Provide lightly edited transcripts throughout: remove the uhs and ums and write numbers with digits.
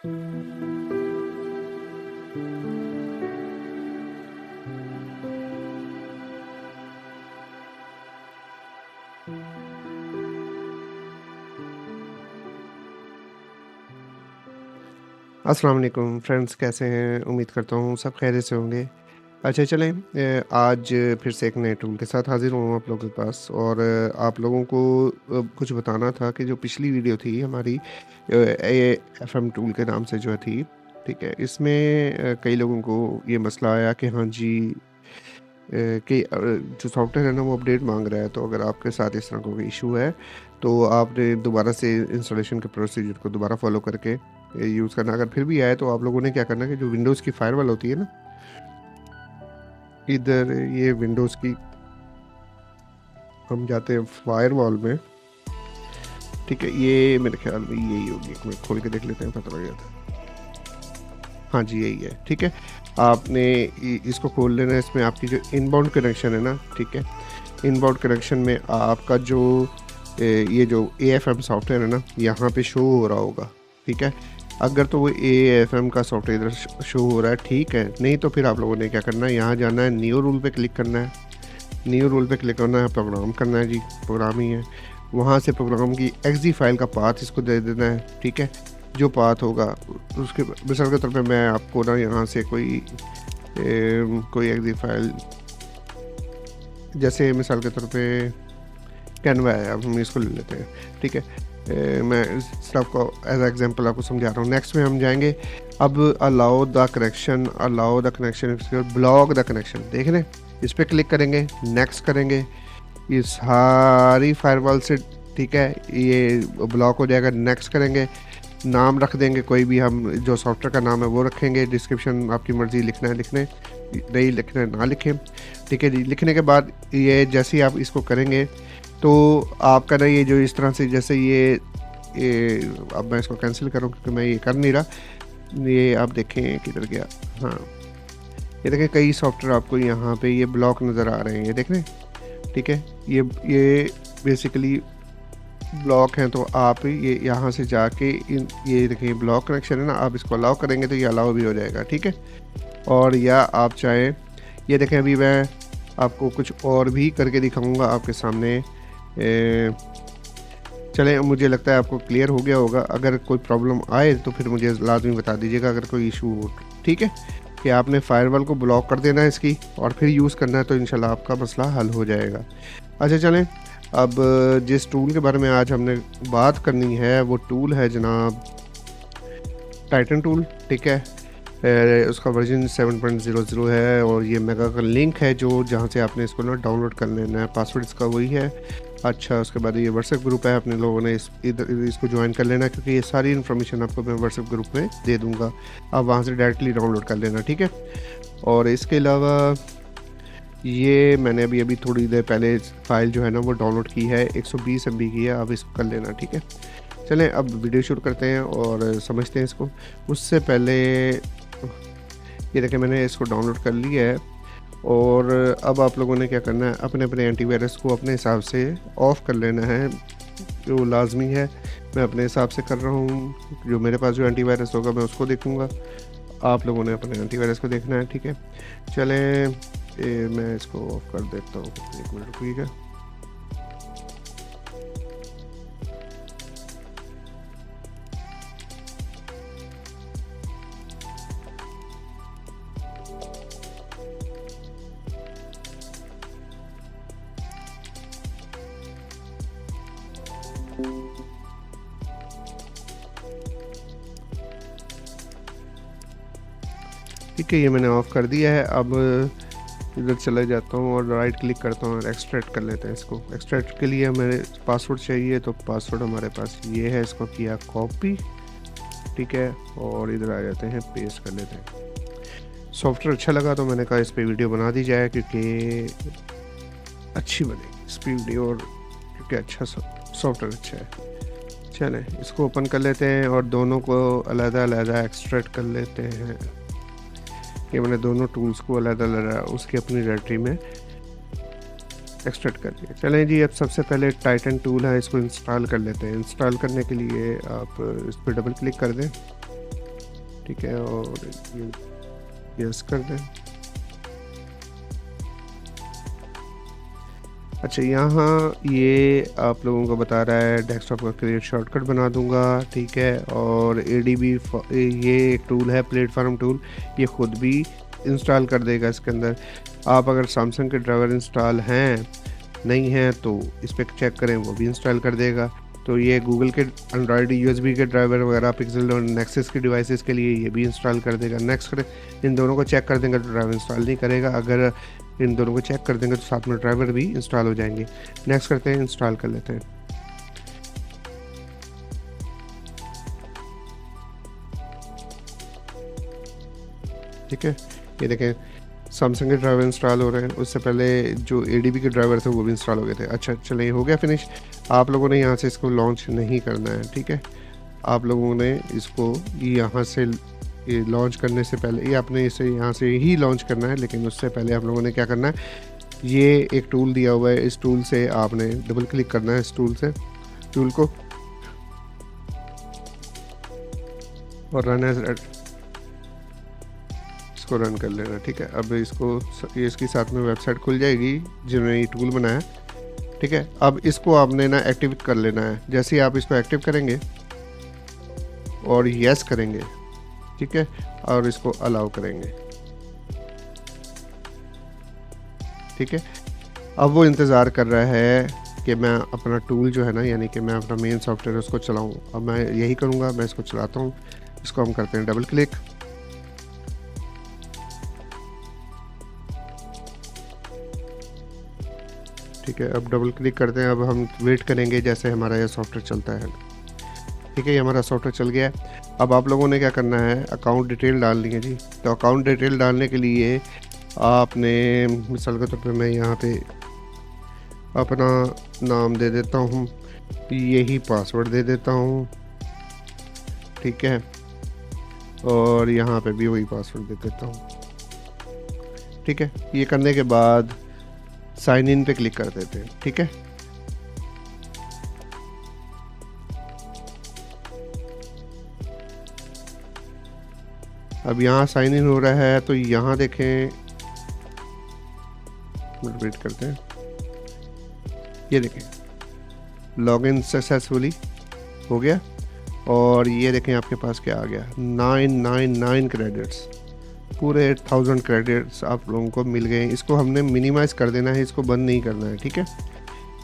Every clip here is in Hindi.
अस्सलाम वालेकुम फ्रेंड्स, कैसे हैं? उम्मीद करता हूँ सब खैरियत से होंगे। अच्छा चलें, आज फिर से एक नए टूल के साथ हाज़िर हुआ हूँ आप लोगों के पास और आप लोगों को कुछ बताना था कि जो पिछली वीडियो थी हमारी एएफएम टूल के नाम से जो थी, ठीक है? इसमें कई लोगों को ये मसला आया कि हाँ जी, कि जो सॉफ्टवेयर है ना वो अपडेट माँग रहा है, तो अगर आपके साथ इस तरह का कोई इश्यू है, तो आपने दोबारा से इंस्टॉलेशन के प्रोसीजर को दोबारा फ़ॉलो करके यूज़ करना। अगर फिर भी आए तो आप लोगों ने क्या करना है कि जो विंडोज़ की फायरवॉल होती है ना, इधर ये विंडोज़ की हम जाते हैं फायरवॉल में, ठीक है? ये मेरे ख़्याल में यही होगी, एक मिनट खोल के देख लेते हैं, पता लग जाता है। हाँ जी, यही है, ठीक है? आपने इ इसको खोल लेना है, इसमें आपकी जो इनबाउंड कनेक्शन है ना, ठीक है? इनबाउंड कनेक्शन में आपका जो ये जो एएफएम सॉफ्टवेयर है ना, यहाँ पे शो हो रहा होगा, ठीक है? अगर तो वो एएफएम का सॉफ्टवेयर इधर शो हो रहा है, ठीक है, नहीं तो फिर आप लोगों ने क्या करना है, यहाँ जाना है, न्यू रूल पे क्लिक करना है। न्यू रूल पे क्लिक करना है, प्रोग्राम करना है जी, प्रोग्राम ही है। वहाँ से प्रोग्राम की एक्सजी फाइल का पाथ इसको दे देना है, ठीक है? जो पाथ होगा उसके मिसाल के तौर पे मैं आपको ना यहाँ से कोई एक्सजी फाइल, जैसे मिसाल के तौर पे कैनवा है, अब हम इसको ले लेते हैं, ठीक है? मैं सिर्फ आपको एज एग्जांपल आपको समझा रहा हूँ। नेक्स्ट में हम जाएंगे, अब allow the connection, block the connection, देख रहे हैं? इस पर क्लिक करेंगे, नेक्स्ट करेंगे, ये सारी फायरवॉल से, ठीक है, ये ब्लॉक हो जाएगा। नेक्स्ट करेंगे, नाम रख देंगे कोई भी, हम जो सॉफ्टवेयर का नाम है वो रखेंगे, डिस्क्रिप्शन आपकी मर्ज़ी, लिखना है लिखने, नहीं लिखना है ना लिखें, ठीक है जी। लिखने के बाद ये जैसे ही आप इसको करेंगे तो आपका ना ये जो इस तरह से, जैसे ये अब मैं इसको कैंसिल करूँ क्योंकि मैं ये कर नहीं रहा, ये आप देखें किधर गया, हाँ, ये देखें कई सॉफ्टवेयर आपको यहाँ पे ये ब्लॉक नज़र आ रहे हैं, ये देख रहे हैं, ठीक है? ये बेसिकली ब्लॉक हैं, तो आप ये यहाँ से जाके ये देखिए ब्लॉक कनेक्शन है ना, आप इसको अलाउ करेंगे तो ये अलाउ भी हो जाएगा, ठीक है? और या आप चाहें, ये देखें अभी मैं आपको कुछ और भी करके दिखाऊंगा आपके सामने। चलें, मुझे लगता है आपको क्लियर हो गया होगा। अगर कोई प्रॉब्लम आए तो फिर मुझे लाजमी बता दीजिएगा, अगर कोई इशू हो, ठीक है? कि आपने फायरवॉल को ब्लॉक कर देना है इसकी और फिर यूज़ करना है, तो इंशाल्लाह आपका मसला हल हो जाएगा। अच्छा चलें, अब जिस टूल के बारे में आज हमने बात करनी है वो टूल है जनाब टाइटन टूल, ठीक है? उसका वर्जन 7.00 है और ये मेगा का लिंक है जो जहाँ से आपने इसको ना डाउनलोड कर लेना है। पासवर्ड इसका वही है। अच्छा, उसके बाद ये व्हाट्सएप ग्रुप है, अपने लोगों ने इधर इसको ज्वाइन कर लेना, क्योंकि ये सारी इन्फॉर्मेशन आपको मैं व्हाट्सएप ग्रुप में दे दूँगा। आप वहाँ से डायरेक्टली डाउनलोड कर लेना, ठीक है? और इसके अलावा ये मैंने अभी थोड़ी देर पहले फ़ाइल जो है ना वो डाउनलोड की है, 120 MB की है, आप इसको कर लेना, ठीक है? चलें अब वीडियो शुरू करते हैं और समझते हैं इसको। उससे पहले ये देखें मैंने इसको डाउनलोड कर लिया है और अब आप लोगों ने क्या करना है, अपने एंटीवायरस को अपने हिसाब से ऑफ़ कर लेना है, जो लाज़मी है। मैं अपने हिसाब से कर रहा हूँ, जो मेरे पास जो एंटीवायरस होगा मैं उसको देखूँगा, आप लोगों ने अपने एंटीवायरस को देखना है, ठीक है? चलें, मैं इसको ऑफ़ कर देता हूँ, 1 मिनट रुकिएगा। ठीक है, ये मैंने ऑफ़ कर दिया है। अब इधर चला जाता हूँ और राइट क्लिक करता हूँ और एक्सट्रैक्ट कर लेते हैं इसको। एक्सट्रैक्ट के लिए हमें पासवर्ड चाहिए, तो पासवर्ड हमारे पास ये है, इसको किया कॉपी, ठीक है? और इधर आ जाते हैं, पेस्ट कर लेते हैं। सॉफ्टवेयर अच्छा लगा तो मैंने कहा इस पे वीडियो बना दी जाए, क्योंकि अच्छी बनेगी इस पे वीडियो, और क्योंकि अच्छा सॉफ्टवेयर अच्छा है। चलें, इसको ओपन कर लेते हैं और दोनों को अलग-अलग एक्सट्रैक्ट कर लेते हैं। कि मैंने दोनों टूल्स को अलग-अलग उसकी अपनी डायरेक्टरी में एक्सट्रैक्ट कर दिया। चलें जी, अब सबसे पहले टाइटन टूल है, इसको इंस्टॉल कर लेते हैं। इंस्टॉल करने के लिए आप इस पर डबल क्लिक कर दें। ठीक है, और ये यस कर दें। अच्छा, यहाँ ये आप लोगों को बता रहा है डेस्कटॉप का क्रिएट शॉर्टकट बना दूंगा, ठीक है। और ADB ये एक टूल है, प्लेटफॉर्म टूल, ये ख़ुद भी इंस्टॉल कर देगा इसके अंदर। आप अगर सैमसंग के ड्राइवर इंस्टॉल हैं नहीं हैं तो इस पर चेक करें, वो भी इंस्टॉल कर देगा। तो ये गूगल के एंड्रॉयड USB के ड्राइवर वगैरह, पिक्सल और नेक्सस के डिवाइसेस के लिए ये भी इंस्टॉल कर देगा। नेक्स्ट करें, इन दोनों को चेक कर देंगे तो ड्राइवर इंस्टॉल नहीं करेगा। अगर इन दोनों को चेक कर देंगे तो साथ में ड्राइवर भी इंस्टॉल हो जाएंगे। नेक्स्ट करते हैं, इंस्टॉल कर लेते हैं। ठीक है, ये देखें सैमसंग के ड्राइवर इंस्टॉल हो रहे हैं। उससे पहले जो ADB के ड्राइवर थे वो भी इंस्टॉल हो गए थे। अच्छा चलिए, हो गया फिनिश। आप लोगों ने यहाँ से इसको लॉन्च नहीं करना है, ठीक है। आप लोगों ने इसको यहाँ से ये लॉन्च करने से पहले, ये आपने इसे यहाँ से ही लॉन्च करना है, लेकिन उससे पहले आप लोगों ने क्या करना है, ये एक टूल दिया हुआ है, इस टूल से आपने डबल क्लिक करना है, इस टूल को और रन एज, इसको रन कर लेना, ठीक है। अब इसको ये इसके साथ में वेबसाइट खुल जाएगी जिन्होंने ये टूल बनाया, ठीक है। अब इसको आपने ना एक्टिवेट कर लेना है। जैसे ही आप इसको एक्टिव करेंगे और यस करेंगे, ठीक है, और इसको अलाउ करेंगे, ठीक है। अब वो इंतज़ार कर रहा है कि मैं अपना टूल जो है ना, यानी कि मैं अपना मेन सॉफ्टवेयर उसको चलाऊं। अब मैं यही करूंगा, मैं इसको चलाता हूं। इसको हम करते हैं डबल क्लिक, ठीक है। अब डबल क्लिक करते हैं। अब हम वेट करेंगे जैसे हमारा यह सॉफ्टवेयर चलता है, ठीक है। ये हमारा सॉफ्टवेयर चल गया है। अब आप लोगों ने क्या करना है, अकाउंट डिटेल डालनी है जी। तो अकाउंट डिटेल डालने के लिए आपने, मिसाल के तौर पे मैं यहाँ पे अपना नाम दे देता हूँ, यही पासवर्ड दे देता हूँ, ठीक है। और यहाँ पे भी वही पासवर्ड दे देता हूँ, ठीक है। ये करने के बाद साइन इन पे क्लिक कर देते हैं, ठीक है। अब यहाँ साइन इन हो रहा है, तो यहाँ देखें, वेट करते हैं, ये देखें लॉगिन सक्सेसफुली हो गया। और ये देखें आपके पास क्या आ गया, 999 क्रेडिट्स, पूरे 1000 क्रेडिट्स आप लोगों को मिल गए। इसको हमने मिनिमाइज़ कर देना है, इसको बंद नहीं करना है, ठीक है।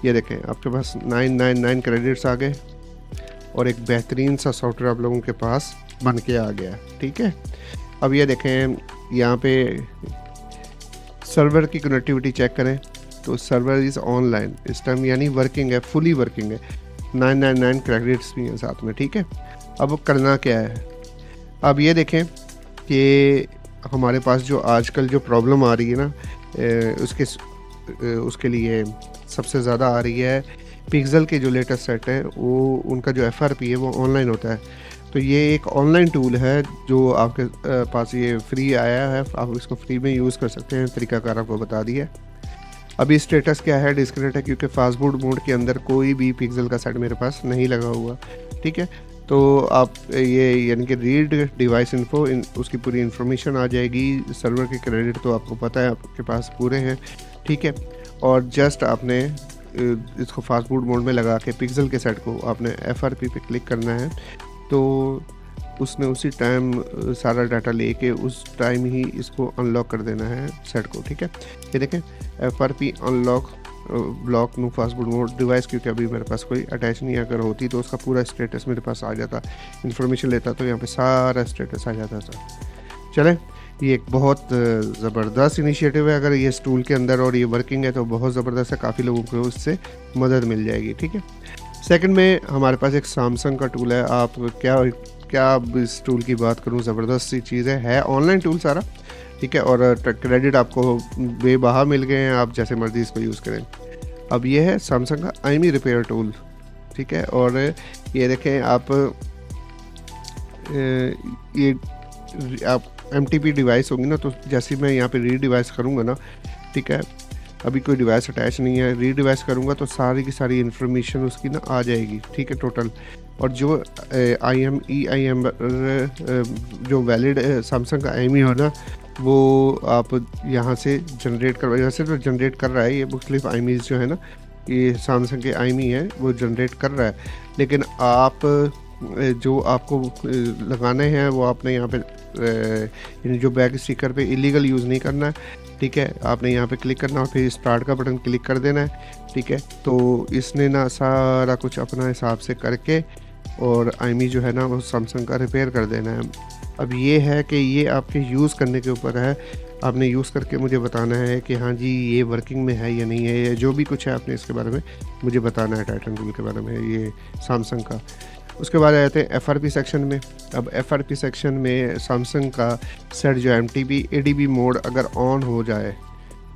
ये देखें आपके पास 999 क्रेडिट्स आ गए और एक बेहतरीन सा सॉफ्टवेयर आप लोगों के पास बन के आ गया, ठीक है। अब ये देखें यहाँ पे सर्वर की कनेक्टिविटी चेक करें, तो सर्वर इज़ ऑनलाइन इस टाइम, यानी वर्किंग है, फुली वर्किंग है। 999 क्रेडिट्स भी हैं साथ में, ठीक है। अब करना क्या है, अब ये देखें कि हमारे पास जो आजकल जो प्रॉब्लम आ रही है ना, उसके लिए सबसे ज़्यादा आ रही है पिक्सल के जो लेटेस्ट सेट हैं, वो उनका जो FRP है वो ऑनलाइन होता है। तो ये एक ऑनलाइन टूल है जो आपके पास ये फ्री आया है, आप इसको फ्री में यूज़ कर सकते हैं। तरीकाकार आपको बता दिया। अभी स्टेटस क्या है, डिस्कनेक्ट है, क्योंकि फास्ट बूट मोड के अंदर कोई भी पिक्सल का सेट मेरे पास नहीं लगा हुआ, ठीक है। तो आप ये यानी कि रीड डिवाइस इन्फो, उसकी पूरी इन्फॉर्मेशन आ जाएगी। सर्वर के क्रेडिट तो आपको पता है आपके पास पूरे हैं, ठीक है। और जस्ट आपने इसको फास्ट बूट मोड में लगा के पिक्सल के सेट को आपने FRP पे क्लिक करना है, तो उसने उसी टाइम सारा डाटा लेके उस टाइम ही इसको अनलॉक कर देना है सेट को, ठीक है। ये देखें FRP unlock block no fast boot mode device, क्योंकि अभी मेरे पास कोई अटैच नहीं, अगर होती तो उसका पूरा स्टेटस मेरे पास आ जाता, इन्फॉर्मेशन लेता तो यहाँ पे सारा स्टेटस आ जाता था। चलें, ये एक बहुत ज़बरदस्त इनिशिएटिव है। अगर ये इस टूल के अंदर और ये वर्किंग है तो बहुत ज़बरदस्त है, काफ़ी लोगों को उससे मदद मिल जाएगी, ठीक है। सेकंड में हमारे पास एक सैमसंग का टूल है। आप क्या इस टूल की बात करूं, ज़बरदस्त सी चीज़ है ऑनलाइन टूल सारा, ठीक है। और क्रेडिट आपको बेबहा मिल गए हैं, आप जैसे मर्जी इसको यूज़ करें। अब ये है सैमसंग का IMEI रिपेयर टूल, ठीक है। और ये देखें आप, ये आप MTP डिवाइस होगी ना, तो जैसे मैं यहाँ पे री डिवाइस करूँगा ना, ठीक है, अभी कोई डिवाइस अटैच नहीं है, री डिवाइस करूँगा तो सारी की सारी इन्फॉर्मेशन उसकी ना आ जाएगी, ठीक है, टोटल। और जो IM जो वैलिड सैमसंग का IMEI हो ना, वो आप यहाँ से जनरेट करवाइए। वैसे तो जनरेट कर रहा है ये मुख्तलिफ IMEI जो है ना, ये सैमसंग के IMEI है वो जनरेट कर रहा है, लेकिन आप जो आपको लगाने हैं वो आपने यहाँ पे जो बैक स्टिकर पे इलीगल यूज़ नहीं करना है, ठीक है। आपने यहाँ पे क्लिक करना और फिर स्टार्ट का बटन क्लिक कर देना है, ठीक है। तो इसने ना सारा कुछ अपना हिसाब से करके और IMEI जो है ना वो सैमसंग का रिपेयर कर देना है। अब ये है कि ये आपके यूज़ करने के ऊपर है, आपने यूज़ करके मुझे बताना है कि हाँ जी ये वर्किंग में है या नहीं है, या जो भी कुछ है आपने इसके बारे में मुझे बताना है, टाइटन रूल के बारे में, ये सैमसंग का। उसके बाद आ जाते हैं FRP सेक्शन में। अब FRP सेक्शन में सैमसंग का सेट जो MTP ADB मोड अगर ऑन हो जाए,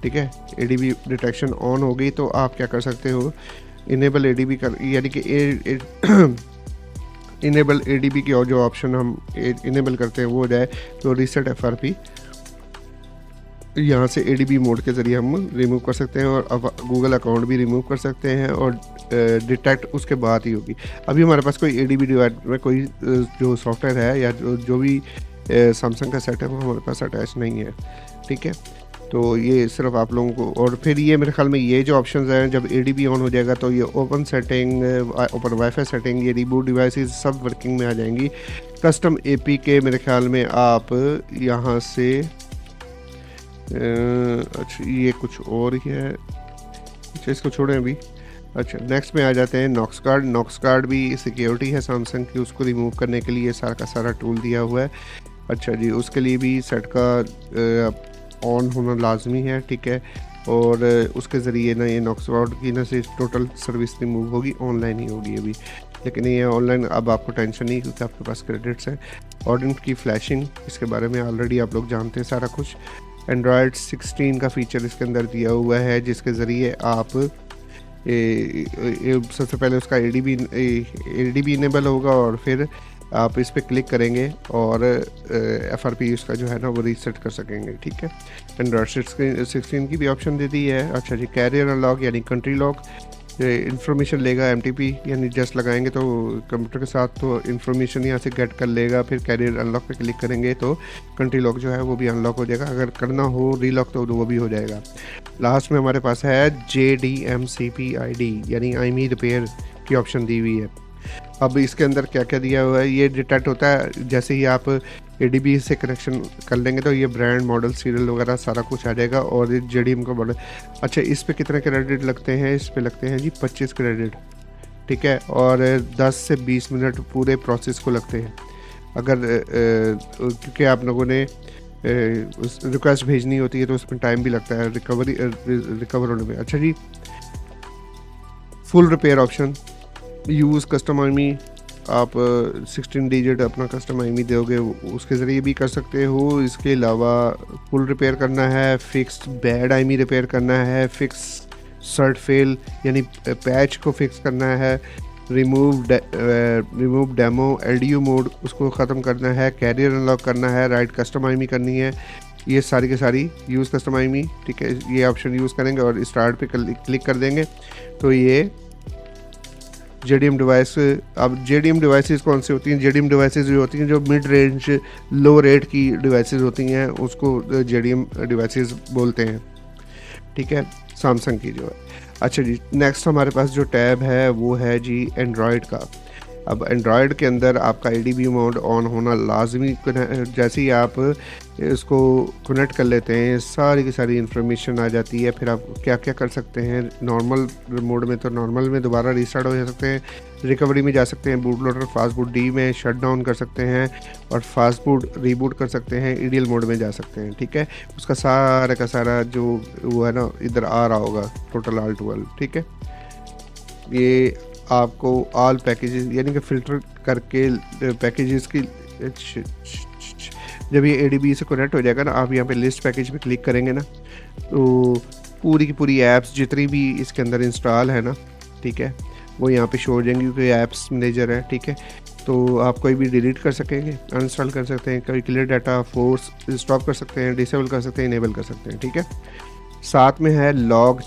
ठीक है, ADB डिटेक्शन ऑन हो गई तो आप क्या कर सकते हो, इनेबल ADB कर, यानी कि इनेबल ADB की और जो ऑप्शन हम इनेबल करते हैं वो हो जाए तो रीसेट FRP यहाँ से ADB मोड के ज़रिए हम रिमूव कर सकते हैं, और अब गूगल अकाउंट भी रिमूव कर सकते हैं, और डिटेक्ट उसके बाद ही होगी। अभी हमारे पास कोई ADB डिवाइस में कोई जो सॉफ्टवेयर है या जो भी सैमसंग का सेट है वो हमारे पास अटैच नहीं है, ठीक है। तो ये सिर्फ आप लोगों को, और फिर ये मेरे ख्याल में ये जो ऑप्शंस हैं जब ADB ऑन हो जाएगा तो ये open setting, open wifi setting, ये रिबूट डिवाइसेस सब वर्किंग में आ जाएंगी। कस्टम APK मेरे ख्याल में आप यहाँ से अच्छा ये कुछ और ही है, अच्छा इसको छोड़ें अभी। अच्छा नेक्स्ट में आ जाते हैं नॉक्स कार्ड। नॉक्स कार्ड भी सिक्योरिटी है सैमसंग की, उसको रिमूव करने के लिए सारा का सारा टूल दिया हुआ है। अच्छा जी, उसके लिए भी सेट का ऑन होना लाजमी है, ठीक है। और उसके ज़रिए ना ये नॉक्स कार्ड की ना से टोटल सर्विस रिमूव होगी, ऑनलाइन ही होगी अभी, लेकिन ये ऑनलाइन अब आपको टेंशन नहीं क्योंकि आपके पास क्रेडिट्स हैं। ऑर्डेंट की फ्लैशिंग, इसके बारे में ऑलरेडी आप लोग जानते हैं सारा कुछ। एंड्रॉयड 16 का फीचर इसके अंदर दिया हुआ है जिसके ज़रिए आप सबसे पहले उसका ADB इनेबल होगा और फिर आप इस पर क्लिक करेंगे और FRP उसका जो है ना वो रीसेट कर सकेंगे, ठीक है। एंड्रॉयड 16 की भी ऑप्शन दे दी है। अच्छा जी, कैरियर अनलॉक यानी कंट्री लॉक इन्फॉर्मेशन लेगा MTP, यानी जस्ट लगाएंगे तो कंप्यूटर के साथ तो इन्फॉर्मेशन यहाँ से गेट कर लेगा, फिर कैरियर अनलॉक पे क्लिक करेंगे तो कंट्री लॉक जो है वो भी अनलॉक हो जाएगा, अगर करना हो रीलॉक तो वो भी हो जाएगा। लास्ट में हमारे पास है JDMCPID यानी IMEI रिपेयर की ऑप्शन दी हुई है। अब इसके अंदर क्या क्या दिया हुआ है, ये डिटेक्ट होता है जैसे ही आप ADB से कनेक्शन कर लेंगे तो ये ब्रांड मॉडल सीरियल वगैरह सारा कुछ आ जाएगा, और ये JDM का मॉडल। अच्छा इस पे कितने क्रेडिट लगते हैं, इस पे लगते हैं जी 25 क्रेडिट, ठीक है, और 10 से 20 मिनट पूरे प्रोसेस को लगते हैं, अगर क्योंकि आप लोगों ने रिक्वेस्ट भेजनी होती है तो उसमें टाइम भी लगता है रिकवर होने में। अच्छा जी, full repair option, use custom IMEI, आप 16 डिजिट अपना कस्टम IMEI दोगे उसके ज़रिए भी कर सकते हो। इसके अलावा फुल रिपेयर करना है, फिक्स्ड बैड IMEI रिपेयर करना है, फिक्स सर्ट फेल यानी पैच को फिक्स करना है, रिमूव डेमो LDU मोड उसको ख़त्म करना है, कैरियर अनलॉक करना है, राइट कस्टम IMEI करनी है, ये सारी के सारी यूज़ कस्टम IMEI, ठीक है। ये ऑप्शन यूज़ करेंगे और स्टार्ट पे क्लिक कर देंगे तो ये JDM डिवाइस। अब JDM डिवाइसेस कौन सी होती हैं, JDM डिवाइसेस जो होती हैं जो मिड रेंज लो रेट की डिवाइसेस होती हैं उसको JDM डिवाइसेस बोलते हैं, ठीक है, सैमसंग की जो है। अच्छा जी, नेक्स्ट हमारे पास जो टैब है वो है जी एंड्रॉयड का। अब एंड्रॉयड के अंदर आपका ADB मोड ऑन होना लाजमी, जैसे ही आप इसको कनेक्ट कर लेते हैं सारी की सारी इन्फॉर्मेशन आ जाती है। फिर आप क्या क्या कर सकते हैं, नॉर्मल मोड में तो नॉर्मल में दोबारा रीस्टार्ट हो सकते हैं, रिकवरी में जा सकते हैं, boot loader fast boot D में शट डाउन कर सकते हैं, और फास्ट बूट रीबूट कर सकते हैं, EDL मोड में जा सकते हैं, ठीक है। उसका सारा का सारा जो वो है ना इधर आ रहा होगा टोटल ऑल टू ऑल, ठीक है। ये आपको ऑल पैकेजेस यानी कि फ़िल्टर करके पैकेजेस की, जब ये ADB से कनेक्ट हो जाएगा ना, आप यहाँ पे लिस्ट पैकेज पे क्लिक करेंगे ना तो पूरी की पूरी ऐप्स जितनी भी इसके अंदर इंस्टॉल है ना, ठीक है, वो यहाँ पे शो हो जाएंगी क्योंकि ऐप्स मैनेजर है, ठीक है। तो आप कोई भी डिलीट कर सकेंगे, अनइंस्टॉल कर सकते हैं, कोई क्लियर डाटा फोर्स स्टॉप कर सकते हैं, डिसेबल कर सकते हैं, इनेबल कर सकते हैं, ठीक है। साथ में है लॉग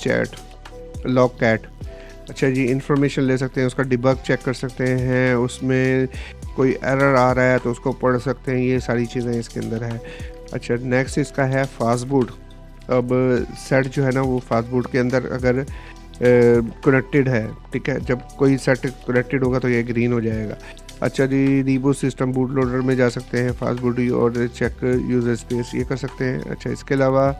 कैट। अच्छा जी, इन्फॉर्मेशन ले सकते हैं, उसका डिबग चेक कर सकते हैं, उसमें कोई एरर आ रहा है तो उसको पढ़ सकते हैं, ये सारी चीज़ें इसके अंदर है। अच्छा, नेक्स्ट इसका है फास्ट बूट। अब सेट जो है ना वो फास्ट बूट के अंदर अगर कनेक्टेड है, ठीक है, जब कोई सेट कनेक्टेड होगा तो ये ग्रीन हो जाएगा। अच्छा जी, रीबूट सिस्टम बूट लोडर में जा सकते हैं, फास्ट बूट और चेक यूज़र स्पेस ये कर सकते हैं। अच्छा, इसके अलावा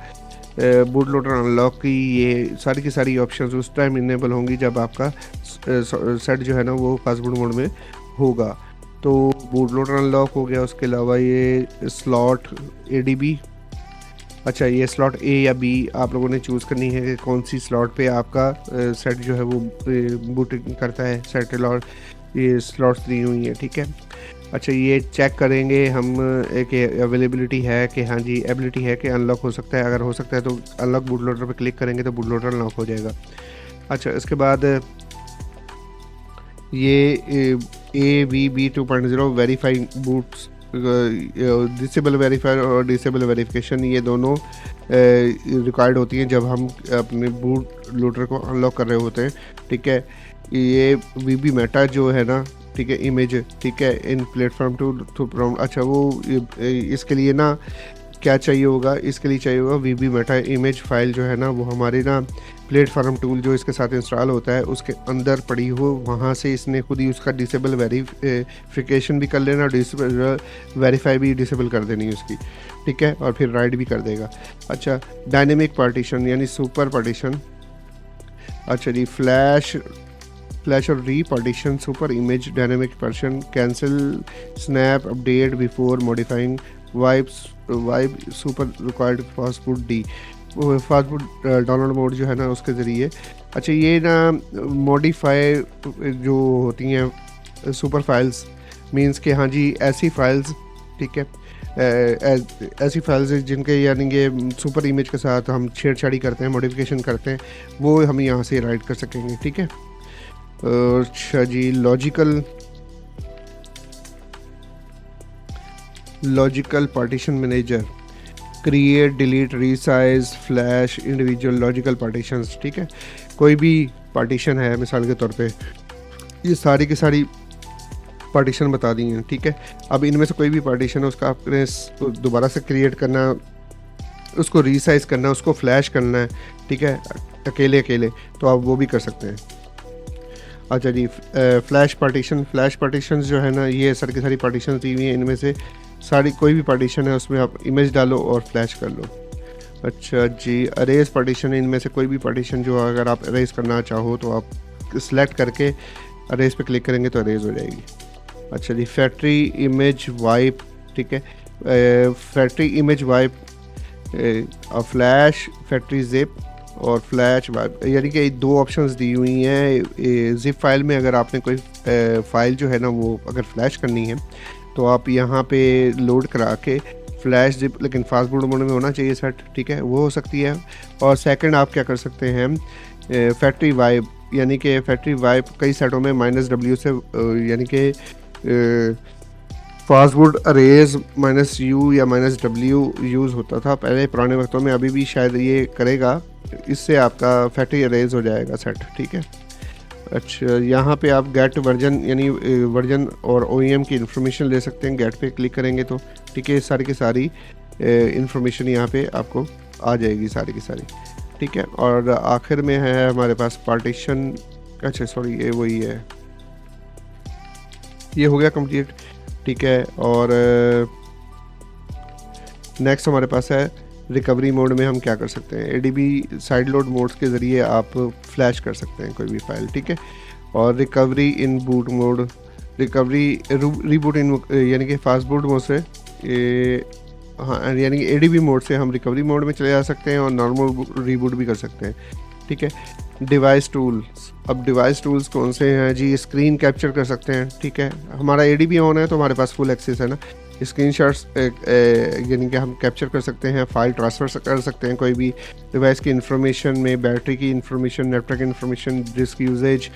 बूट लोडर अनलॉक की ये सारी की सारी ऑप्शंस उस टाइम इनेबल होंगी जब आपका सेट जो है ना वो फास्ट बूट मोड में होगा। तो बूट लोडर अनलॉक हो गया। उसके अलावा ये स्लॉट ADB, अच्छा ये स्लॉट A या B आप लोगों ने चूज़ करनी है कि कौन सी स्लॉट पे आपका सेट जो है वो बूटिंग करता है। सेट और ये स्लॉट्स दी हुई हैं, ठीक है। अच्छा, ये चेक करेंगे हम एक अवेलेबिलिटी है कि हाँ जी एबिलिटी है कि अनलॉक हो सकता है। अगर हो सकता है तो अनलॉक बूट लोडर पे क्लिक करेंगे तो बूट लोडर अनलॉक हो जाएगा। अच्छा, इसके बाद ये AVB 2.0 verifying boots, disable verifier और डिसेबल वेरिफिकेशन ये दोनों रिक्वायर्ड होती हैं जब हम अपने बूट लोडर को अनलॉक कर रहे होते हैं, ठीक है। ये VB मेटा जो है ना, ठीक है, इमेज, ठीक है, इन प्लेटफॉर्म टू अच्छा वो इसके लिए ना क्या चाहिए होगा, इसके लिए चाहिए होगा VB मेटा इमेज फाइल जो है ना वो हमारे ना प्लेटफॉर्म टूल जो इसके साथ इंस्टॉल होता है उसके अंदर पड़ी हो, वहाँ से इसने खुद ही उसका डिसेबल वेरिफिकेशन भी कर लेना, डिसेबल वेरीफाई भी डिसेबल कर देनी है उसकी, ठीक है, और फिर राइट भी कर देगा। अच्छा, डायनेमिक पार्टीशन यानी सुपर पार्टीशन। अच्छा जी, फ्लैश और री partition super image dynamic partition, cancel snap update before modifying vibe super required fast food D fast food download mode जो है ना उसके ज़रिए। अच्छा, ये ना मॉडिफाई जो होती हैं सुपर फाइल्स मींस के हाँ जी ऐसी फाइल्स, ठीक है, ऐसी फाइल्स जिनके यानी कि सुपर इमेज के साथ हम छेड़छाड़ी करते हैं, मॉडिफिकेशन करते हैं, वो हम यहाँ से राइट कर सकेंगे, ठीक है। अच्छा जी, logical partition manager, create delete resize flash individual logical partitions, ठीक है। कोई भी पार्टीशन है मिसाल के तौर पे, ये सारी की सारी पार्टीशन बता दी हैं, ठीक है। अब इनमें से कोई भी पार्टीशन है उसका आपने दोबारा से क्रिएट करना, उसको रीसाइज करना, उसको फ्लैश करना है, ठीक है, अकेले तो आप वो भी कर सकते हैं। अच्छा जी, फ्लैश पार्टीशन जो है ना ये सारी की सारी पार्टीशन दी हुई हैं, इनमें से सारी कोई भी पार्टीशन है उसमें आप इमेज डालो और फ्लैश कर लो। अच्छा जी, अरेज पार्टीशन, इनमें से कोई भी पार्टीशन जो अगर आप अरेज करना चाहो तो आप सिलेक्ट करके अरेज पे क्लिक करेंगे तो अरेज हो जाएगी। अच्छा जी, फैक्ट्री इमेज वाइप, ठीक है, factory image wipe, flash factory zip और फ्लैश वाइप, यानी कि दो ऑप्शंस दी हुई हैं। जिप फाइल में अगर आपने कोई फाइल जो है ना वो अगर फ्लैश करनी है तो आप यहाँ पे लोड करा के फ्लैश जिप, लेकिन फास्ट बूट मोड में होना चाहिए सेट, ठीक है, वो हो सकती है। और सेकंड आप क्या कर सकते हैं, फैक्ट्री वाइप, यानी कि फैक्ट्री वाइप कई सेटों में -W से यानी कि फास्ट बूट अरेज -U या -W यूज़ होता था पहले पुराने वक्तों में, अभी भी शायद ये करेगा, इससे आपका फैक्ट्री अरेज हो जाएगा सेट, ठीक है। अच्छा, यहाँ पे आप गेट वर्जन यानी वर्जन और OEM की इन्फॉर्मेशन ले सकते हैं, गेट पे क्लिक करेंगे तो, ठीक है, सारी की सारी इन्फॉर्मेशन यहाँ पे आपको आ जाएगी सारी की सारी, ठीक है। और आखिर में है हमारे पास पार्टीशन, अच्छा सॉरी ये वही है, ये हो गया कंप्लीट, ठीक है। और नेक्स्ट हमारे पास है रिकवरी मोड में हम क्या कर सकते हैं, ADB साइड लोड मोड्स के ज़रिए आप फ्लैश कर सकते हैं कोई भी फाइल, ठीक है। और recovery in boot mode, recovery reboot in यानी कि फास्ट बूट मोड से हाँ यानी कि ADB मोड से हम रिकवरी मोड में चले जा सकते हैं और नॉर्मल रीबूट भी कर सकते हैं, ठीक है। डिवाइस टूल्स, अब डिवाइस टूल्स कौन से हैं जी, स्क्रीन कैप्चर कर सकते हैं, ठीक है, हमारा ADB ऑन है तो हमारे पास फुल एक्सेस है ना, स्क्रीनशॉट्स यानी कि हम कैप्चर कर सकते हैं, फाइल ट्रांसफ़र कर सकते हैं, कोई भी डिवाइस की इंफॉर्मेशन में बैटरी की information, network information, disk usage,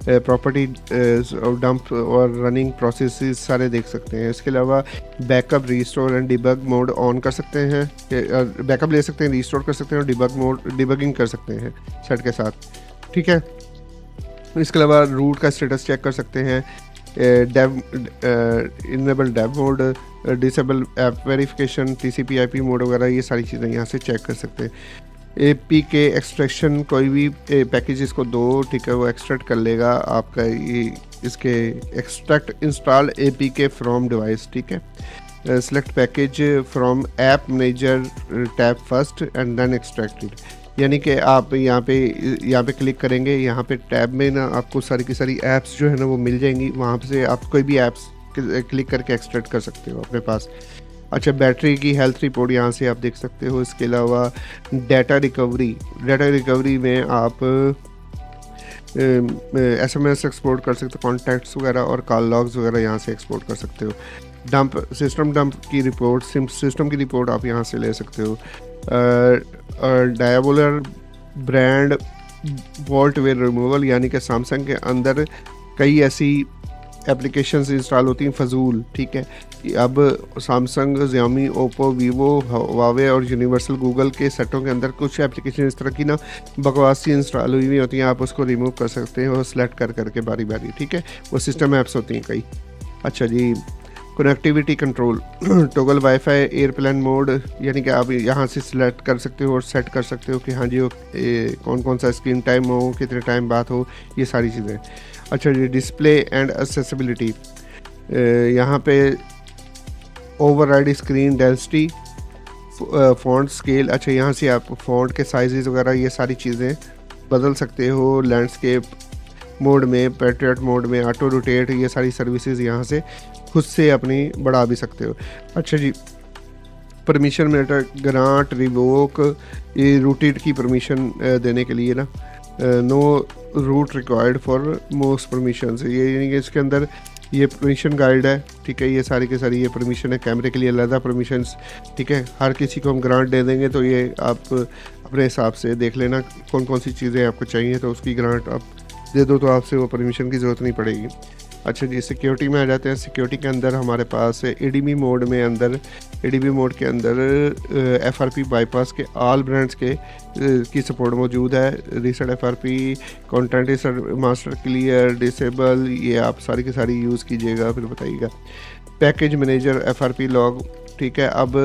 property dump और रनिंग प्रोसेसेस सारे देख सकते हैं। इसके अलावा backup, restore and debug mode on कर सकते हैं, बैकअप ले सकते हैं, रीस्टोर कर सकते हैं और डिबग मोड डिबगिंग कर सकते हैं सेट के साथ, ठीक है। इसके अलावा रूट का स्टेटस चेक कर सकते हैं, dev enable dev mode, disable app verification, TCP IP mode वगैरह, ये सारी चीज़ें यहाँ से चेक कर सकते हैं। एपीके एक्सट्रैक्शन, कोई भी पैकेज इसको दो, ठीक है, वो एक्सट्रैक्ट कर लेगा आपका ये इसके extract install APK from device, ठीक है। Select package from app manager tab first and then extracted, यानी कि आप यहाँ पे क्लिक करेंगे, यहाँ पे टैब में ना आपको सारी की सारी ऐप्स जो है ना वो मिल जाएंगी, वहाँ से आप कोई भी ऐप्स क्लिक करके एक्सट्रैक्ट कर सकते हो अपने पास। अच्छा, बैटरी की हेल्थ रिपोर्ट यहाँ से आप देख सकते हो। इसके अलावा डाटा रिकवरी में आप SMS एक्सपोर्ट कर सकते हो, कॉन्टैक्ट्स वगैरह और कॉल लॉग्स वगैरह यहाँ से एक्सपोर्ट कर सकते हो। सिस्टम डंप की रिपोर्ट, सिस्टम की रिपोर्ट आप यहाँ से ले सकते हो। डायबोलर ब्रांड वॉल्टवेयर रिमूवल, यानी कि सैमसंग के अंदर कई ऐसी एप्लीकेशंस इंस्टॉल होती हैं फजूल, ठीक है। अब Samsung, Xiaomi, Oppo, Vivo, Huawei और यूनिवर्सल गूगल के सेटों के अंदर कुछ एप्लीकेशन इस तरह की ना बकवास सी इंस्टॉल हुई होती हैं, आप उसको रिमूव कर सकते हो सेलेक्ट कर करके बारी बारी, ठीक है। वो सिस्टम ऐप्स होती हैं कई। अच्छा जी, connectivity control, toggle wifi airplane mode, यानी कि आप यहाँ से सिलेक्ट कर सकते हो और सेट कर सकते हो कि हाँ जी वो कौन कौन सा स्क्रीन टाइम हो, कितने टाइम बात हो, ये सारी चीज़ें। अच्छा जी, डिस्प्ले एंड एक्सेसिबिलिटी, यहाँ पे override screen density, font scale, अच्छा यहाँ से आप फ़ॉन्ट के साइजेस वगैरह ये सारी चीज़ें बदल सकते हो। लैंडस्केप मोड में, पेट्रियट मोड में, ऑटो रोटेट, ये सारी सर्विसेज यहाँ से खुद से अपनी बढ़ा भी सकते हो। अच्छा जी, परमिशन मेटर, ग्रांट, रिवोक, ये रूटेड की परमिशन देने के लिए ना, no root required for most permissions, ये यानी कि इसके अंदर ये परमिशन गाइड है, ठीक है। ये सारी के सारी ये परमिशन है, कैमरे के लिए अलग परमिशंस, ठीक है। हर किसी को हम ग्रांट दे देंगे तो ये आप अपने हिसाब से देख लेना कौन कौन सी चीज़ें आपको चाहिए, तो उसकी ग्रांट आप दे दो तो आपसे वो परमिशन की ज़रूरत नहीं पड़ेगी। अच्छा जी, सिक्योरिटी में आ जाते हैं। सिक्योरिटी के अंदर हमारे पास एडीबी मोड के अंदर FRP बाईपास के ऑल ब्रांड्स के की सपोर्ट मौजूद है। Reset FRP, content master clear, disable, ये आप सारी की सारी यूज़ कीजिएगा, फिर बताइएगा। पैकेज मैनेजर FRP लॉग, ठीक है। अब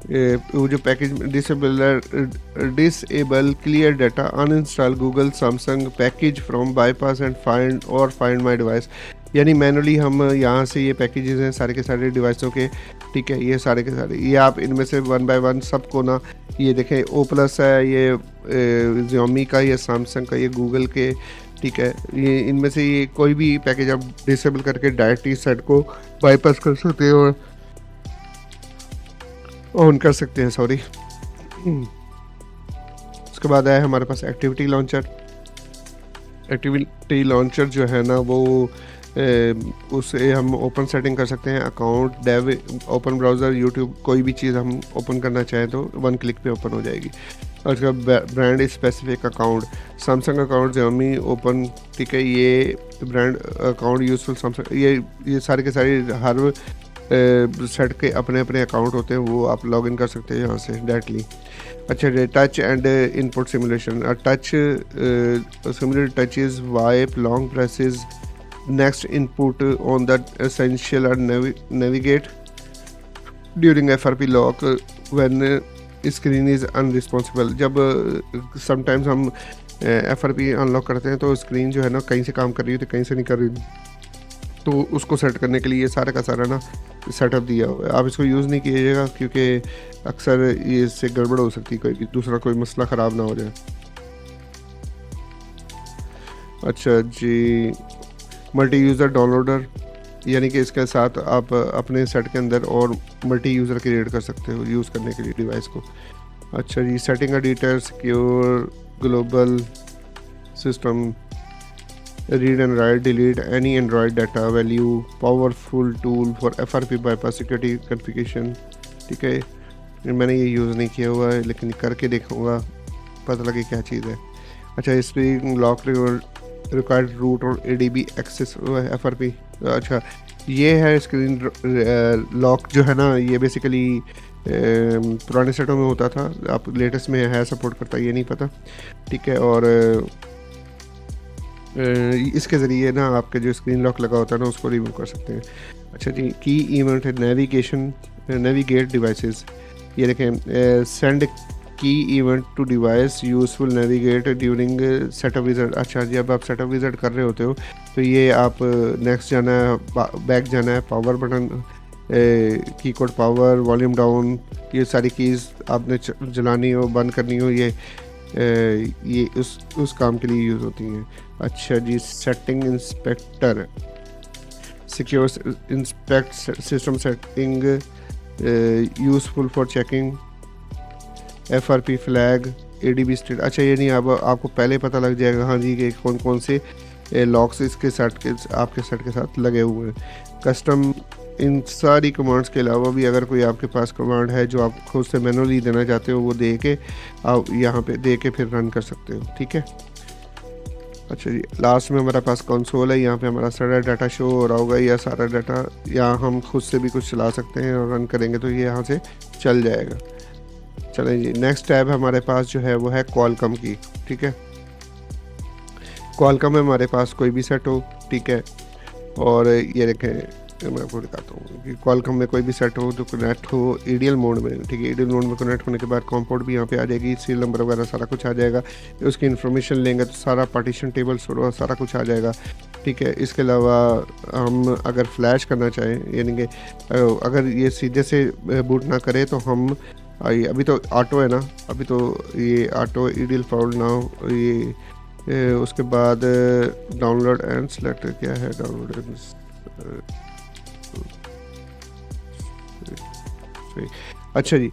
वो जो package disable clear data, uninstall Google Samsung package from bypass and find my device, यानी मैनुअली हम यहाँ से ये पैकेजेस हैं सारे के सारे डिवाइसों के, ठीक है। ये सारे के सारे ये आप इनमें से 1 बाय 1 सबको ना, ये देखें O+ है, ये Xiaomi का, ये सैमसंग का, ये गूगल के, ठीक है। ये इनमें से ये कोई भी पैकेज आप डिसेबल करके डायरेक्ट इस सेट को बाईपास कर सकते हो और ऑन कर सकते हैं, सॉरी। उसके बाद आया हमारे पास एक्टिविटी लॉन्चर जो है ना वो उसे हम ओपन सेटिंग कर सकते हैं। Account, dev, open browser, YouTube, कोई भी चीज़ हम ओपन करना चाहें तो 1 क्लिक पे ओपन हो जाएगी। और उसका brand specific account, Samsung account, Xiaomi open, ठीक है। ये ब्रांड अकाउंट यूजफुल सैमसंग, ये सारे के सारे हर सेट के अपने अपने अकाउंट होते हैं, वो आप लॉग इन कर सकते हैं यहाँ से डायरेक्टली। अच्छा, touch and input simulation, touch simulate touches, wipe, long presses, next input on the essential और navigate during FRP lock when screen is unresponsible. जब समटाइम्स हम FRP अनलॉक करते हैं तो स्क्रीन जो है ना कहीं से काम कर रही है तो कहीं से नहीं कर रही, तो उसको सेट करने के लिए ये सारा का सारा ना सेटअप दिया हुआ है। आप इसको यूज़ नहीं कीजिएगा क्योंकि अक्सर ये इससे गड़बड़ हो सकती है, कोई मसला ख़राब ना हो जाए। अच्छा जी, मल्टी यूज़र डाउनलोडर, यानी कि इसके साथ आप अपने सेट के अंदर और मल्टी यूज़र क्रिएट कर सकते हो यूज़ करने के लिए डिवाइस को। अच्छा जी, setting editor, secure global system, read and write, delete any Android data value, powerful tool for FRP bypass security configuration, ठीक है। मैंने ये यूज़ नहीं किया हुआ है लेकिन करके देखूँगा, पता लगे क्या चीज़ है। अच्छा, स्क्रीन लॉक रिक्वायर्ड रूट और ADB एक्सेस FRP, अच्छा ये है स्क्रीन लॉक जो है ना, ये बेसिकली पुराने सेटों में होता था, आप लेटेस्ट में है सपोर्ट करता है ये नहीं पता, ठीक है। और इसके ज़रिए ना आपके जो स्क्रीन लॉक लगा होता है ना उसको रिमूव कर सकते हैं। अच्छा जी, की इवेंट है नेविगेट डिवाइसेस। ये देखें, send key event to device useful navigate during setup visit. अच्छा जी, अब आप सेटअप विजिट कर रहे होते हो तो ये आप नेक्स्ट जाना है, बैक जाना है, पावर बटन, की कोड पावर, वॉल्यूम डाउन, ये सारी कीज़ आपने जलानी हो, बंद करनी हो, ये उस काम के लिए यूज़ होती हैं। अच्छा जी, setting inspector, secure inspect system setting, useful for checking FRP flag, ADB state. अच्छा ये नहीं, अब आपको पहले पता लग जाएगा हाँ जी कि कौन कौन से लॉक्स इसके सेट के आपके सेट के साथ लगे हुए हैं। कस्टम, इन सारी कमांड्स के अलावा भी अगर कोई आपके पास कमांड है जो आप खुद से मैनुअली देना चाहते हो वो दे के आप यहाँ पे दे के फिर रन कर सकते हो, ठीक है। अच्छा जी, लास्ट में हमारे पास कंसोल है, यहाँ पे हमारा सारा डाटा शो हो रहा होगा, या सारा डाटा यहाँ हम खुद से भी कुछ चला सकते हैं और रन करेंगे तो ये यहाँ से चल जाएगा। चलें जी, नेक्स्ट टैब हमारे पास जो है वो है कॉलकम की, ठीक है। कॉलकम में हमारे पास कोई भी सेट हो, ठीक है, और ये देखें मैं आपको दिखाता हूँ कि कॉलकम में कोई भी सेट हो जो कनेक्ट हो EDL मोड में, ठीक है। EDL मोड में कनेक्ट होने के बाद कॉम्पोर्ट भी यहाँ पे आ जाएगी, सीरियल नंबर वगैरह सारा कुछ आ जाएगा। उसकी इन्फॉर्मेशन लेंगे तो सारा पार्टीशन टेबल सारा कुछ आ जाएगा, ठीक है। इसके अलावा हम अगर फ्लैश करना चाहें, यानी कि अगर ये सीधे से बूट ना करे तो हम अभी तो ऑटो है ना, अभी तो ये ऑटो EDL फाउल ना हो, ये उसके बाद डाउनलोड एंड सेलेक्ट, क्या है डाउनलोड एंड, अच्छा जी,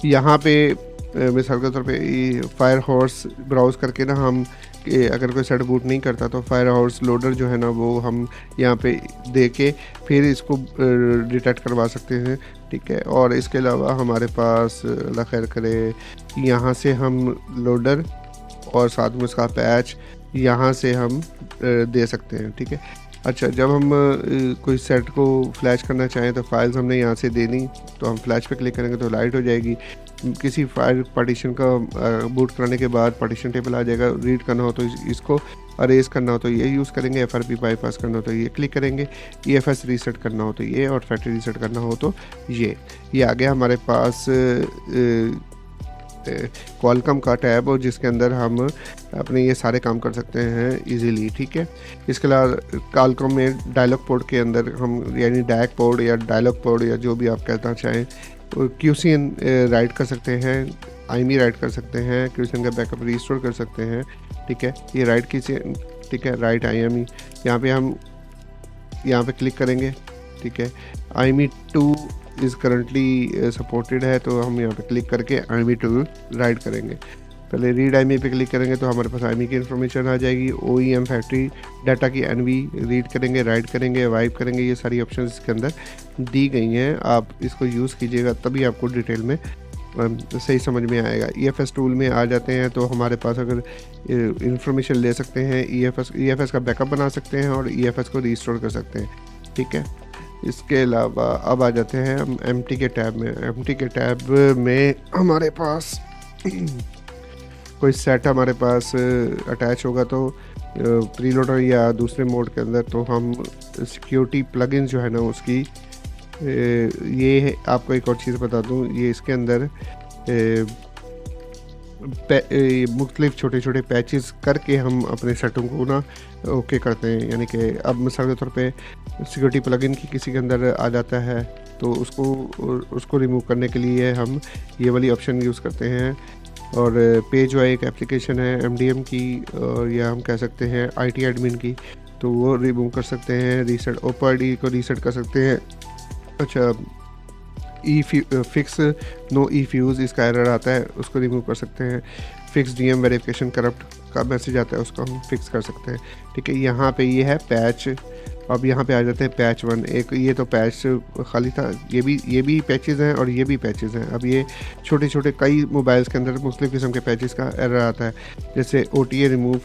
यहाँ पे मिसाल के तौर पे फायर हॉर्स ब्राउज़ करके ना हम अगर कोई सेट बूट नहीं करता तो फायर हॉर्स लोडर जो है ना वो हम यहाँ पे दे के फिर इसको डिटेक्ट करवा सकते हैं, ठीक है। और इसके अलावा हमारे पास अल्लाह खैर करे यहाँ से हम लोडर और साथ में उसका पैच यहाँ से हम दे सकते हैं, ठीक है। अच्छा, जब हम कोई सेट को फ्लैश करना चाहें तो फाइल्स हमने यहाँ से देनी, तो हम फ्लैश पे क्लिक करेंगे तो लाइट हो जाएगी। किसी फाइल पार्टीशन का बूट कराने के बाद पार्टीशन टेबल आ जाएगा, रीड करना हो तो इसको, अरेज करना हो तो ये यूज़ करेंगे, FRP बाईपास करना हो तो ये क्लिक करेंगे, EFS रीसेट करना हो तो ये, और फैक्ट्री रीसेट करना हो तो ये आ गया हमारे पास कॉलकम का टैब, और जिसके अंदर हम अपने ये सारे काम कर सकते हैं इजीली, ठीक है। इसके अलावा कॉलकम में डायलॉग पोर्ट के अंदर हम, यानी डायक पोर्ट या डायलॉग पोर्ट या जो भी आप कहना चाहें, QCN राइट कर सकते हैं, IME राइट कर सकते हैं, QCN का बैकअप रिस्टोर कर सकते हैं, ठीक है। ये राइट QCN, ठीक है, राइट IME, यहाँ पे हम यहाँ पे क्लिक करेंगे, ठीक है। IME 2 इज़ करंटली सपोर्टेड है, तो हम यहाँ पे क्लिक करके IME 2 राइट करेंगे। पहले रीड IME पे क्लिक करेंगे तो हमारे पास IME की इन्फॉर्मेशन आ जाएगी। OEM फैक्ट्री डाटा की NV रीड करेंगे, राइट करेंगे, वाइप करेंगे, ये सारी ऑप्शंस इसके अंदर दी गई हैं। आप इसको यूज़ कीजिएगा तभी आपको डिटेल में सही समझ में आएगा। EFS टूल में आ जाते हैं तो हमारे पास अगर इंफॉर्मेशन ले सकते हैं, EFS का बैकअप बना सकते हैं और EFS को रीस्टोर कर सकते हैं, ठीक है। इसके अलावा अब आ जाते हैं हम MT के टैब में। MT के टैब में हमारे पास कोई सेट हमारे पास अटैच होगा तो प्रीलोडर या दूसरे मोड के अंदर, तो हम सिक्योरिटी प्लगइन जो है ना उसकी, ये आपको एक और चीज़ बता दूं, ये इसके अंदर मुख्तलिफ छोटे छोटे पैचेस करके हम अपने सेटों को ना ओके करते हैं। यानी कि अब मिसाल के तौर पे सिक्योरिटी प्लगइन की किसी के अंदर आ जाता है तो उसको रिमूव करने के लिए हम ये वाली ऑप्शन यूज़ करते हैं। और पेज जो है एक एप्लीकेशन है MDM की, या हम कह सकते हैं IT एडमिन की, तो वो रिमूव कर सकते हैं। रीसेट OPID को रीसेट कर सकते हैं। अच्छा, फिक्स नो फ्यूज़ इसका एरर आता है, उसको रिमूव कर सकते हैं। फिक्स DM वेरिफिकेशन करप्ट का मैसेज आता है, उसको हम फिक्स कर सकते हैं, ठीक है। यहाँ पे ये है पैच। अब यहाँ पे आ जाते हैं पैच 1। एक ये तो पैच खाली था, ये भी पैचेस हैं और ये भी पैचेस हैं। अब ये छोटे छोटे कई मोबाइल्स के अंदर मुख्तलिफ़ किस्म के पैचेस का एरर आता है, जैसे OTA रिमूव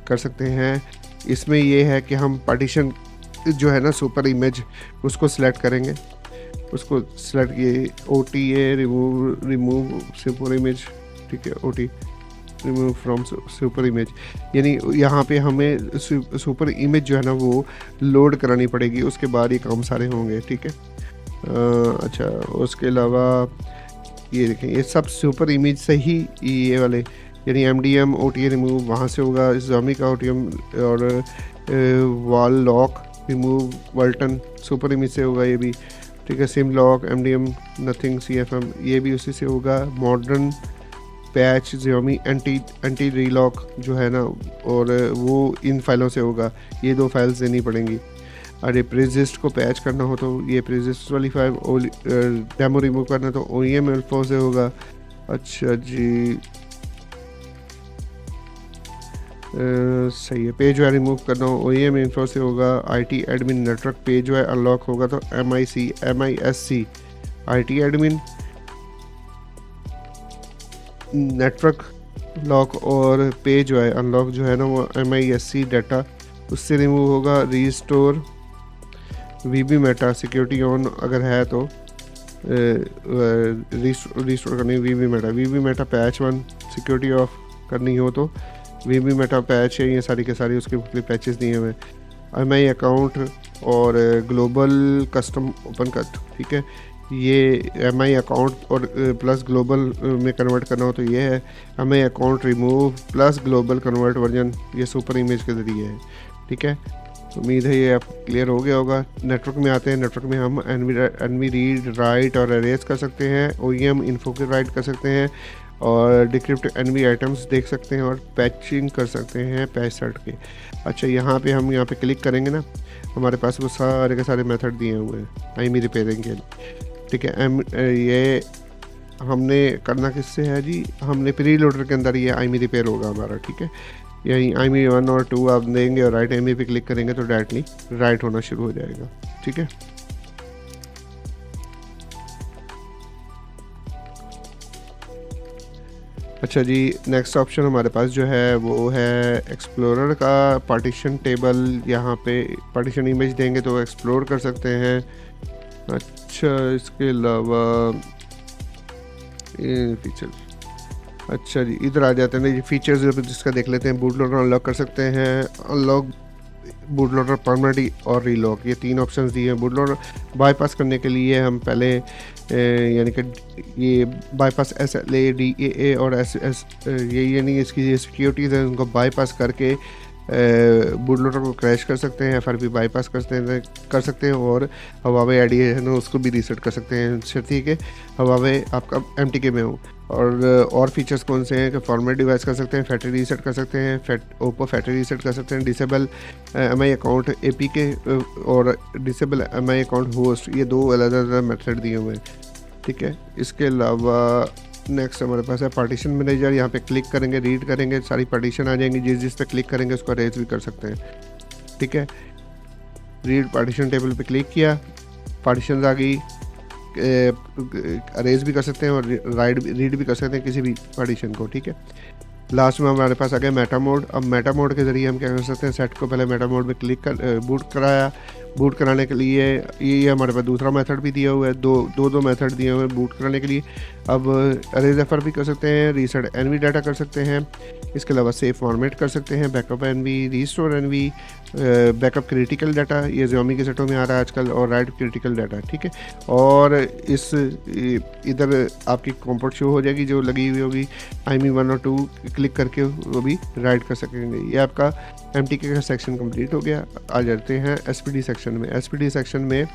कर सकते हैं। इसमें ये है कि हम पार्टीशन जो है ना सुपर इमेज, उसको सिलेक्ट करेंगे, उसको सिलेक्ट किए OTA रिमूव सुपर इमेज, ठीक है। रिमूव फ्रॉम सुपर इमेज, यानी यहाँ पे हमें सुपर इमेज जो है ना वो लोड करानी पड़ेगी, उसके बाद ये काम सारे होंगे, ठीक है। अच्छा, उसके अलावा ये देखें, ये सब सुपर इमेज से ही ये वाले यानी MDM OTA रिमूव वहाँ से होगा, Xiaomi का OTM और वॉल लॉक रिमूव वर्ल्टन सुपर इमेज से होगा ये भी, ठीक है। Sim lock MDM nothing CFM ये भी उसी से होगा। Modern patch Xiaomi anti relock जो है ना, और वो इन फाइलों से होगा, ये 2 फाइल्स देनी पड़ेंगी। अरे प्रीजिस्ट को पैच करना हो तो ये प्रीजिस्ट वाली फाइल, डेमो रिमूव करना तो OEM इन्फो से होगा। अच्छा जी, सही है। पेज जो है रिमूव करना हो OEM इन्फो से होगा। IT एडमिन नेटवर्क पेज जो है अनलॉक होगा तो MISC IT admin network lock, और पेज जो है अनलॉक जो है ना वो MISC डाटा उससे रिमूव होगा। Restore VB Meta security on अगर है तो रीस्टोर करनी VB Meta patch 1 security of करनी हो तो VB मेटा पैच है, ये सारी के सारी उसके पैचेस दिए हुए। MI अकाउंट और ग्लोबल कस्टम ओपन कर, ठीक है। ये MI अकाउंट और प्लस ग्लोबल में कन्वर्ट करना हो तो ये है MI account remove plus global convert version, ये सुपर इमेज के ज़रिए है, ठीक है। उम्मीद है ये आप क्लियर हो गया होगा। नेटवर्क में आते हैं, नेटवर्क में हम एनवी रीड राइट और अरेज कर सकते हैं, OEM इन्फो के राइट कर सकते हैं, और डिक्रिप्ट एनवी आइटम्स देख सकते हैं, और पैचिंग कर सकते हैं पैच सर्ट के। अच्छा, यहाँ पे हम यहाँ पे क्लिक करेंगे ना, हमारे पास वो सारे के सारे मेथड दिए हुए हैं IME रिपेयरिंग के, ठीक है। ये हमने करना किससे है जी, हमने प्री लोडर के अंदर ये IME रिपेयर होगा हमारा, ठीक है। यही IME 1 और 2 आप देंगे और राइट IME पे क्लिक करेंगे तो डायरेक्टली राइट होना शुरू हो जाएगा, ठीक है। अच्छा जी, नेक्स्ट ऑप्शन हमारे पास जो है वो है एक्सप्लोरर का पार्टीशन टेबल। यहाँ पे पार्टीशन इमेज देंगे तो एक्सप्लोर कर सकते हैं। अच्छा, इसके अलावा ये फीचर, अच्छा जी इधर आ जाते हैं ये फीचर्स जिसका देख लेते हैं। बूट लोडर अनलॉक कर सकते हैं, अनलॉक बूट लोडर परमानेंट और रीलॉक, ये 3 ऑप्शंस दिए हैं। बूट लोडर बाईपास करने के लिए हम पहले यानी कि ये बाईपास SLA DAA और SS ये यानी इसकी ये सिक्योरिटीज़ हैं, उनको बाईपास करके बूट लोडर को क्रैश कर सकते हैं, FRP बाईपास कर सकते हैं, और हवावे आईडी है ना उसको भी रीसेट कर सकते हैं, शर्त है कि हवावे आपका MTK में हो। और फीचर्स कौन से हैं कि फॉर्मेट डिवाइस कर सकते हैं, फैक्ट्री रीसेट कर सकते हैं, ओप्पो फैक्ट्री रीसेट कर सकते हैं, डिसेबल MI अकाउंट APK और डिसेबल MI अकाउंट होस्ट, ये 2 अलग अलग मेथड दिए हुए हैं, ठीक है। इसके अलावा नेक्स्ट हमारे पास है पार्टीशन मैनेजर। यहाँ पे क्लिक करेंगे, रीड करेंगे, सारी पार्टीशन आ जाएंगी, जिस पे क्लिक करेंगे उसको अरेज भी कर सकते हैं, ठीक है। रीड पार्टीशन टेबल पे क्लिक किया, पार्टीशन आ गई, अरेज भी कर सकते हैं और रीड भी कर सकते हैं किसी भी पार्टीशन को, ठीक है। लास्ट में हमारे पास आ गया मेटा मोड। अब मेटा मोड के ज़रिए हम क्या कर सकते हैं, सेट को पहले मेटा मोड में क्लिक कर बूट कराया। बूट कराने के लिए ये हमारे पास दूसरा मेथड भी दिया हुआ है, दो मेथड दिए हुए हैं बूट कराने के लिए। अब अरेज एफर भी कर सकते हैं, रीसेट एनवी डाटा कर सकते हैं, इसके अलावा सेव फॉर्मेट कर सकते हैं, backup NV, restore NV, backup critical data, ये Xiaomi के सेटों में आ रहा है आजकल, और राइट क्रिटिकल डाटा, ठीक है। और इस इधर आपकी कॉम्पोर्ट शो हो जाएगी जो लगी हुई होगी, IME 1 और 2 क्लिक करके वो भी राइट कर सकेंगे। ये आपका MTK का सेक्शन कंप्लीट हो गया। आ जाते हैं SPD सेक्शन में। SPD सेक्शन में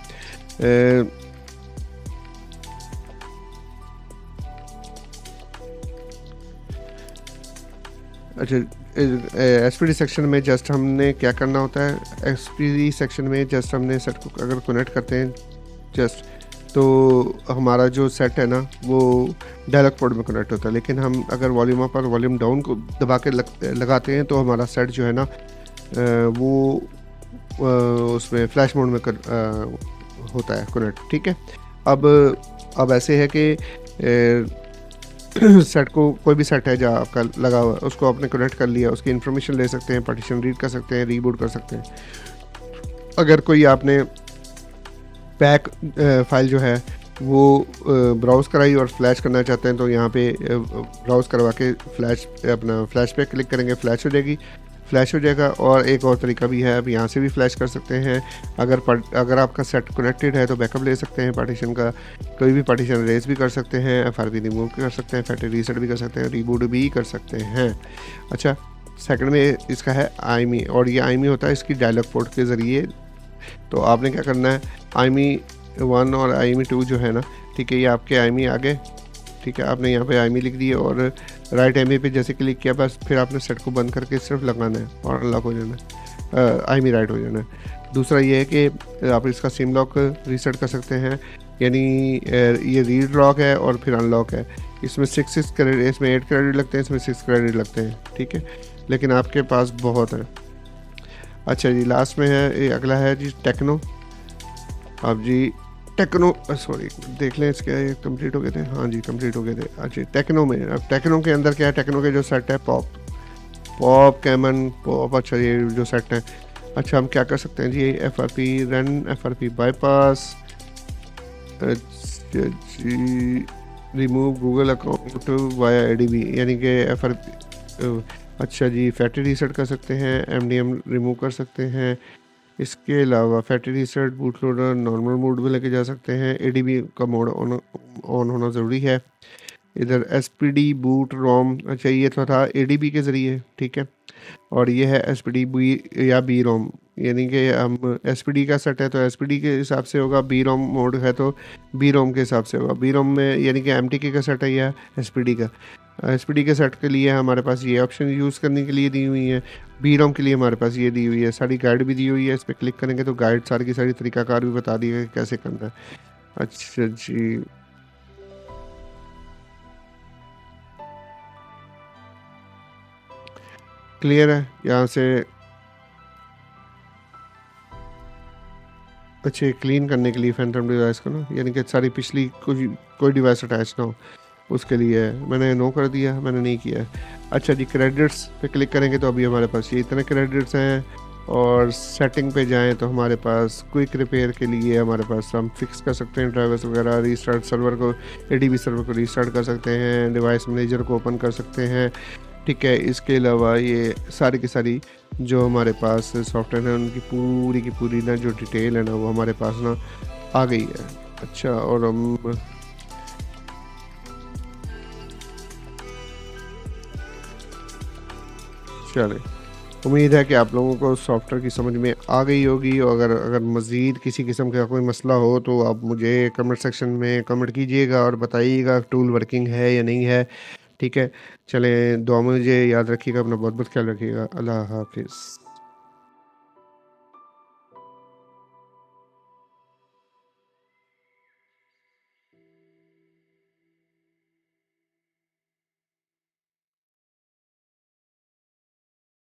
अच्छा, SPD सेक्शन में जस्ट हमने क्या करना होता है, SPD सेक्शन में जस्ट हमने सेट को अगर कनेक्ट करते हैं जस्ट, तो हमारा जो सेट है ना वो डायलॉग पोर्ट में कनेक्ट होता है। लेकिन हम अगर वॉल्यूम अप और वॉल्यूम डाउन को दबा के लगाते हैं तो हमारा सेट जो है ना वो उसमें फ्लैश मोड में होता है कनेक्ट, ठीक है। अब ऐसे है कि सेट को कोई भी सेट है जो आपका लगा हुआ है उसको आपने कनेक्ट कर लिया, उसकी इन्फॉर्मेशन ले सकते हैं, पार्टीशन रीड कर सकते हैं, रीबूट कर सकते हैं। अगर कोई आपने पैक फाइल जो है वो ब्राउज़ कराई और फ्लैश करना चाहते हैं तो यहाँ पे ब्राउज़ करवा के अपना फ्लैश पे क्लिक करेंगे, फ्लैश हो जाएगा। और एक और तरीका भी है, आप यहाँ से भी फ्लैश कर सकते हैं। अगर आपका सेट कनेक्टेड है तो बैकअप ले सकते हैं पार्टीशन का, कोई भी पार्टीशन रेज़ भी कर सकते हैं, एफआरपी रिमूव कर सकते हैं, फैक्ट्री रीसेट भी कर सकते हैं, रीबूट भी कर सकते हैं। अच्छा, सेकंड में इसका है आईमी, और ये आईमी होता है इसकी डायलॉग पोर्ट के ज़रिए। तो आपने क्या करना है, आईमी 1 और आईमी 2 जो है ना, ठीक है, ये आपके आईमी आ गए। ठीक है, आपने यहाँ पे आईमी लिख दी और राइट आईमी पे जैसे क्लिक किया, बस फिर आपने सेट को बंद करके सिर्फ लगाना है और अनलॉक हो जाना है, आईमी राइट हो जाना है। दूसरा ये है कि आप इसका सिम लॉक रीसेट कर सकते हैं, यानी ये रीड लॉक है और फिर अनलॉक है। इसमें 6 क्रेडिट, इसमें 8 क्रेडिट लगते हैं, इसमें 6 क्रेडिट लगते हैं। ठीक है, लेकिन आपके पास बहुत है। अच्छा जी, लास्ट में है ये अगला है जी टेक्नो। अब जी टेक्नो, सॉरी देख लें इसके, ये कंप्लीट हो गए थे, हाँ जी कंप्लीट हो गए थे। अच्छा, टेक्नो में, अब टेक्नो के अंदर क्या है, टेक्नो के जो सेट है पॉप कैमन पॉप, अच्छा ये जो सेट है। अच्छा, हम क्या कर सकते हैं जी, एफआरपी रन, एफआरपी बाईपास जी, remove Google account via ADB, यानी कि एफआरपी, अच्छा जी फैक्ट्री रीसेट कर सकते हैं, एमडीएम रिमूव कर सकते हैं। इसके अलावा factory reset, boot loader, normal mode में लेके जा सकते हैं, एडीबी का मोड ऑन होना ज़रूरी है। इधर एसपीडी बूट रोम, अच्छा ये तो था एडीबी के ज़रिए, ठीक है। और ये है एसपीडी बी या बी रोम, यानी कि हम एसपीडी का सेट है तो एसपीडी के हिसाब से होगा, बी रोम मोड है तो बी रोम के हिसाब से होगा। बी रोम में यानी कि एमटीके का सेट है या एसपीडी का, एसपीडी के सेट के लिए हमारे पास ये ऑप्शन यूज़ करने के लिए दी हुई है, बी रोम के लिए हमारे पास ये दी हुई है, सारी गाइड भी दी हुई है। इस पर क्लिक करेंगे तो गाइड सारी की सारी तरीकाकार भी बता दी है कि कैसे करना है। अच्छा जी, क्लियर है यहाँ से। अच्छे क्लीन करने के लिए फैंटम डिवाइस को ना, यानी कि सारी पिछली कोई डिवाइस अटैच ना हो, उसके लिए है। मैंने नो कर दिया, मैंने नहीं किया है। अच्छा जी, क्रेडिट्स पे क्लिक करेंगे तो अभी हमारे पास ये इतने क्रेडिट्स हैं। और सेटिंग पे जाएं तो हमारे पास क्विक रिपेयर के लिए हमारे पास हम फिक्स कर सकते हैं ड्राइवर्स वगैरह, रीस्टार्ट सर्वर को, एडीबी सर्वर को रीस्टार्ट कर सकते हैं, डिवाइस मैनेजर को ओपन कर सकते हैं। ठीक है, इसके अलावा ये सारी की सारी जो हमारे पास सॉफ्टवेयर है उनकी पूरी की पूरी ना जो डिटेल है ना वो हमारे पास ना आ गई है। अच्छा, और हम चले, उम्मीद है कि आप लोगों को सॉफ्टवेयर की समझ में आ गई होगी। और अगर अगर मज़ीद किसी किस्म का कोई मसला हो तो आप मुझे कमेंट सेक्शन में कमेंट कीजिएगा और बताइएगा टूल वर्किंग है या नहीं है। ठीक है, चलें, दुआ में मुझे याद रखिएगा, अपना बहुत बहुत ख्याल रखिएगा। अल्लाह हाफिज़।